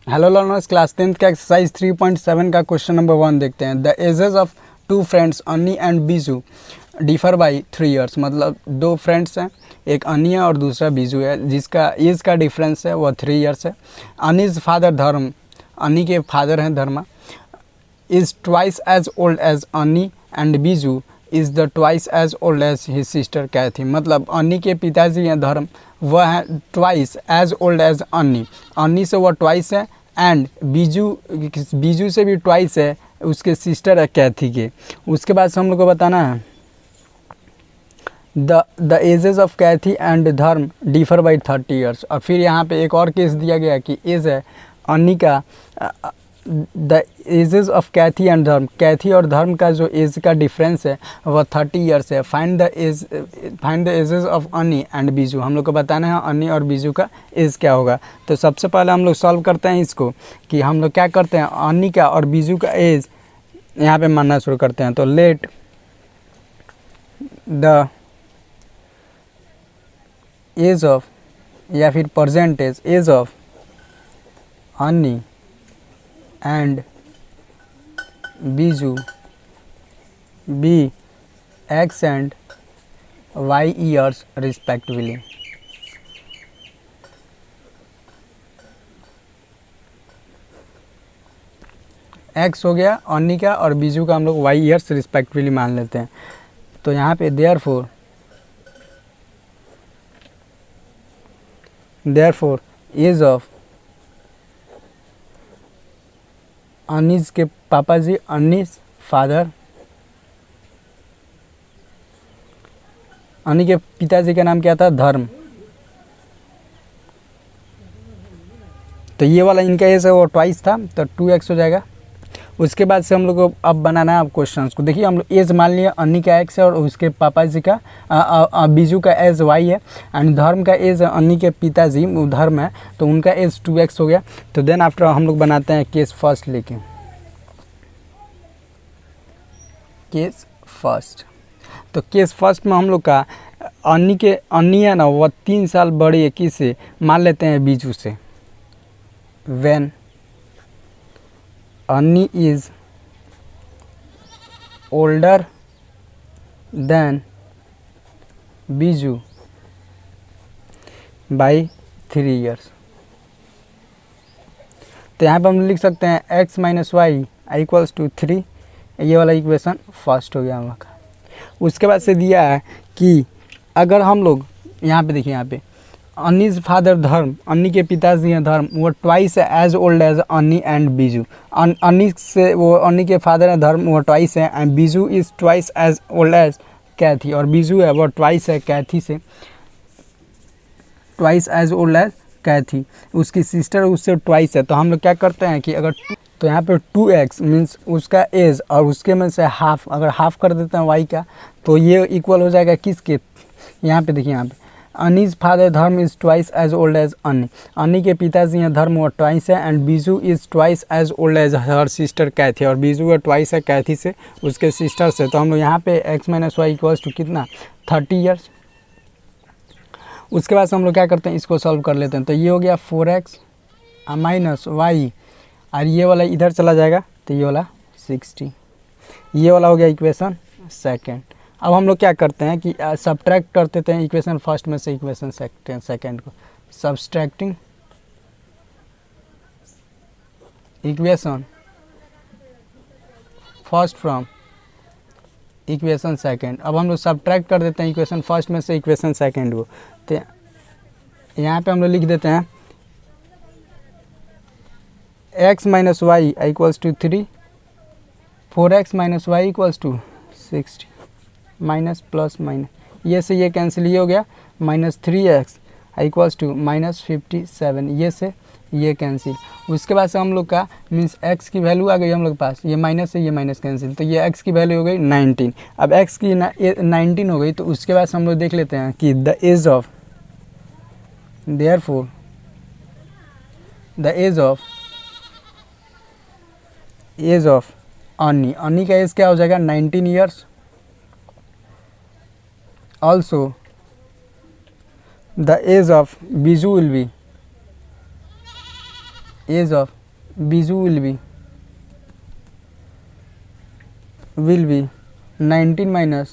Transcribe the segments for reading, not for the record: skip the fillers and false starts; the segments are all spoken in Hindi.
हेलो लर्नर्स, क्लास 10th का एक्सरसाइज 3.7 का क्वेश्चन नंबर 1 देखते हैं। The ages of two friends Annie and Biju differ by 3 years. मतलब दो फ्रेंड्स हैं, एक अन्नी है और दूसरा बीजू है, जिसका एज का डिफरेंस है वह 3 ईयर्स है। अन्नीज फादर धर्म, अन्नी के फादर हैं Dharma, is twice as old as Annie and Biju is the twice as old as his sister Kathy. मतलब अन्नी के पिताजी हैं धर्म, वह है twice as old as Annie, अन्नी से वह ट्वाइस है, एंड बीजू से भी ट्वाइस है, उसके सिस्टर है कैथी के। उसके बाद से हम लोग को बताना है the ages of Kathy and Dharm differ by 30 years. और फिर यहाँ पे एक और केस दिया गया कि एज है अन्नी का, the ages of Kathy and Dharm, Kathy और धर्म का जो एज का डिफरेंस है वह 30 ईयर्स है। Find the ages of Annie and Biju. हम लोग को बताना है अन्नी और बीजू का एज क्या होगा। तो सबसे पहले हम लोग सॉल्व करते हैं इसको, कि हम लोग क्या करते हैं, अन्नी का और बीजू का एज यहाँ पे मानना शुरू करते हैं। तो लेट द एज ऑफ, या फिर percentage age of Annie and Biju be x and y years respectively. X हो गया अन्नी का और बीजू का, हम लोग वाई ईयर्स रिस्पेक्टिवली मान लेते हैं। तो यहाँ पे देयरफॉर एज ऑफ अन्नीज के पापा जी, अन्नीज फादर, अन्नी के पिताजी का नाम क्या था, धर्म। तो ये वाला इनका एज है वो ट्वाइस था, तो 2x हो जाएगा। उसके बाद से हम लोग को अब बनाना है अब क्वेश्चन को। देखिए हम लोग एज मान लिया, अन्नी का x है और उसके पापा जी का बीजू का एज y है, एंड धर्म का एज अन्नी के पिताजी धर्म है, तो उनका एज 2x हो गया। तो देन आफ्टर हम लोग बनाते हैं केस फर्स्ट लेके, केस फर्स्ट। तो केस फर्स्ट में हम लोग का अन्नी है ना, वह 3 साल बड़ी है किससे, मान लेते हैं बीजू से। When Annie is older than Biju by 3 years. तो यहाँ पर हम लिख सकते हैं x minus y equals to 3। ये वाला इक्वेशन फर्स्ट हो गया हम लोग का। उसके बाद से दिया है कि अगर हम लोग यहाँ पे देखिए, यहाँ पे अन्नीज फादर धर्म, अन्नी के पिताजी हैं धर्म, वो ट्वाइस है as old as Annie and Biju. अन्नी से वो अन्नी के फादर हैं धर्म, वो ट्वाइस है, and Biju is twice as old as Kathy, और बीजू है वो ट्वाइस है कैथी से, twice as old as Kathy. उसकी सिस्टर उससे ट्वाइस है। तो हम लोग क्या करते हैं कि अगर तो यहाँ पे 2x मीन्स उसका एज और उसके में से हाफ, अगर हाफ कर देते हैं y का, तो ये इक्वल हो जाएगा किसके, यहाँ पे देखिए, यहाँ पे Annie's father Dharma is twice as old as Annie, Annie के पिताजी हैं धर्म वो ट्वाइस है, and Biju is twice as old as her sister Kathy, और बीजू है ट्वाइस है कैथी से, उसके सिस्टर से। तो हम लोग यहाँ पे x minus y equals to कितना, 30 ईयर्स। उसके बाद से हम लोग क्या करते हैं, इसको सॉल्व कर लेते हैं। तो ये हो गया 4x माइनस वाई, और ये वाला इधर चला जाएगा, तो ये वाला 60। ये वाला हो गया इक्वेशन सेकंड। अब हम लोग क्या करते हैं कि सब्ट्रैक्ट कर देते हैं इक्वेशन फर्स्ट में से इक्वेशन सेकंड को। Subtracting equation first from equation second. अब हम लोग सब्ट्रैक्ट कर देते हैं इक्वेशन फर्स्ट में से इक्वेशन सेकंड को। तो यहाँ पे हम लोग लिख देते हैं x minus y equals to 3, 4x minus y equals to 60, minus plus minus, ये से ये कैंसिल, ये हो गया minus 3x equals to minus 57, ये से ये कैंसिल। उसके बाद से हम लोग का मीन्स x की वैल्यू आ गई हम लोग के पास, ये माइनस से ये माइनस कैंसिल, तो ये x की वैल्यू हो गई 19। अब x की 19 हो गई, तो उसके बाद से हम लोग देख लेते हैं कि the age of, therefore the age of Annie का एज क्या हो जाएगा, 19 years. Also the age of Biju will be age of Biju will be 19 minus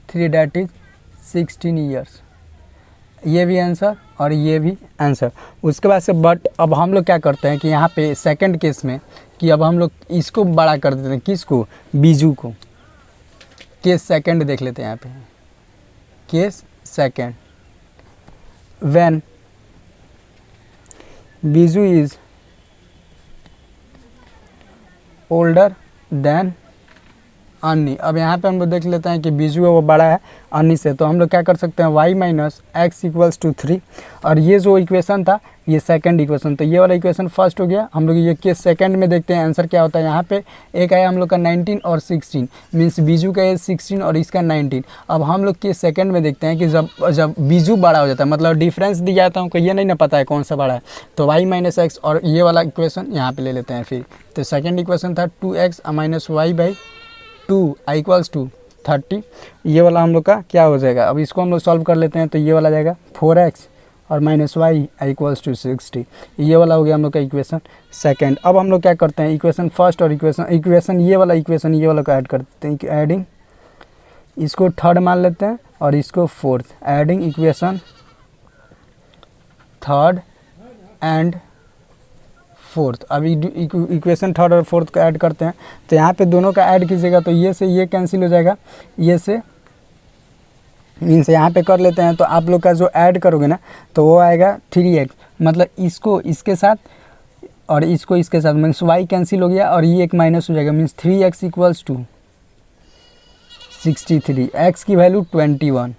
3 that is 16 years। ये भी आंसर और ये भी आंसर। उसके बाद से बट अब हम लोग क्या करते हैं कि यहाँ पे सेकंड केस में कि अब हम लोग इसको बड़ा कर देते हैं, किसको, बीजू को। केस सेकंड देख लेते हैं यहाँ पे, case second, when Biju is older then अन्नी। अब यहाँ पे हम लोग देख लेते हैं कि बीजू है वो बड़ा है अन्नी से, तो हम लोग क्या कर सकते हैं, y minus x equals to 3। और ये जो इक्वेशन था ये सेकंड इक्वेशन, तो ये वाला इक्वेशन फर्स्ट हो गया। हम लोग ये केस सेकंड में देखते हैं आंसर क्या होता है। यहाँ पे एक आया हम लोग का 19 और 16, मीन्स बीजू का एज 16 और इसका 19। अब हम लोग केस सेकंड में देखते हैं कि जब बीजू बड़ा हो जाता है, मतलब डिफरेंस दिया था हमको, ये नहीं ना पता है कौन सा बड़ा है, तो y माइनस एक्स और ये वाला इक्वेशन यहाँ पे ले लेते हैं फिर। तो सेकेंड इक्वेशन था 2x minus y by 2 equals to 30। ये वाला हम लोग का क्या हो जाएगा, अब इसको हम लोग सॉल्व कर लेते हैं, तो ये वाला जाएगा 4x और माइनस वाई इक्वल्स टू 60। ये वाला हो गया हम लोग का इक्वेशन सेकंड। अब हम लोग क्या करते हैं, इक्वेशन फर्स्ट और इक्वेशन ये वाला को ऐड करते हैं, एडिंग, इसको थर्ड मान लेते हैं और इसको fourth, adding equation third and fourth. अभी इक्वेशन थर्ड और फोर्थ को ऐड करते हैं, तो यहाँ पे दोनों का ऐड कीजिएगा तो ये से ये कैंसिल हो जाएगा, ये से मीन्स यहाँ पे कर लेते हैं। तो आप लोग का जो ऐड करोगे ना तो वो आएगा 3x, मतलब इसको इसके साथ और इसको इसके साथ, मीन्स y कैंसिल हो गया और ये एक माइनस हो जाएगा, means 3x equals to 63, x की वैल्यू 21।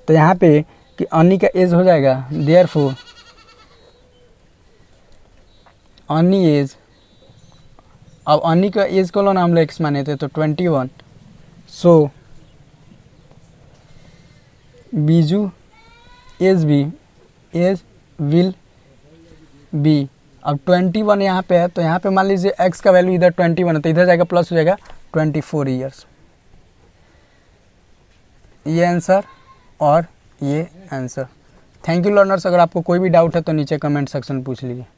तो यहाँ पे कि अन्नी का एज हो जाएगा, देयरफॉर अन्नी एज, अब अन्नी का एज को लो ना हम लोग एक्स माने थे तो 21, सो बीजू एज विल बी, अब 21 यहाँ पे है तो यहाँ पे मान लीजिए x का वैल्यू इधर 21 है तो इधर जाएगा प्लस हो जाएगा 24 ईयर्स। ये आंसर और ये आंसर। Thank you learners. अगर आपको कोई भी डाउट है तो नीचे कमेंट सेक्शन पूछ लीजिए।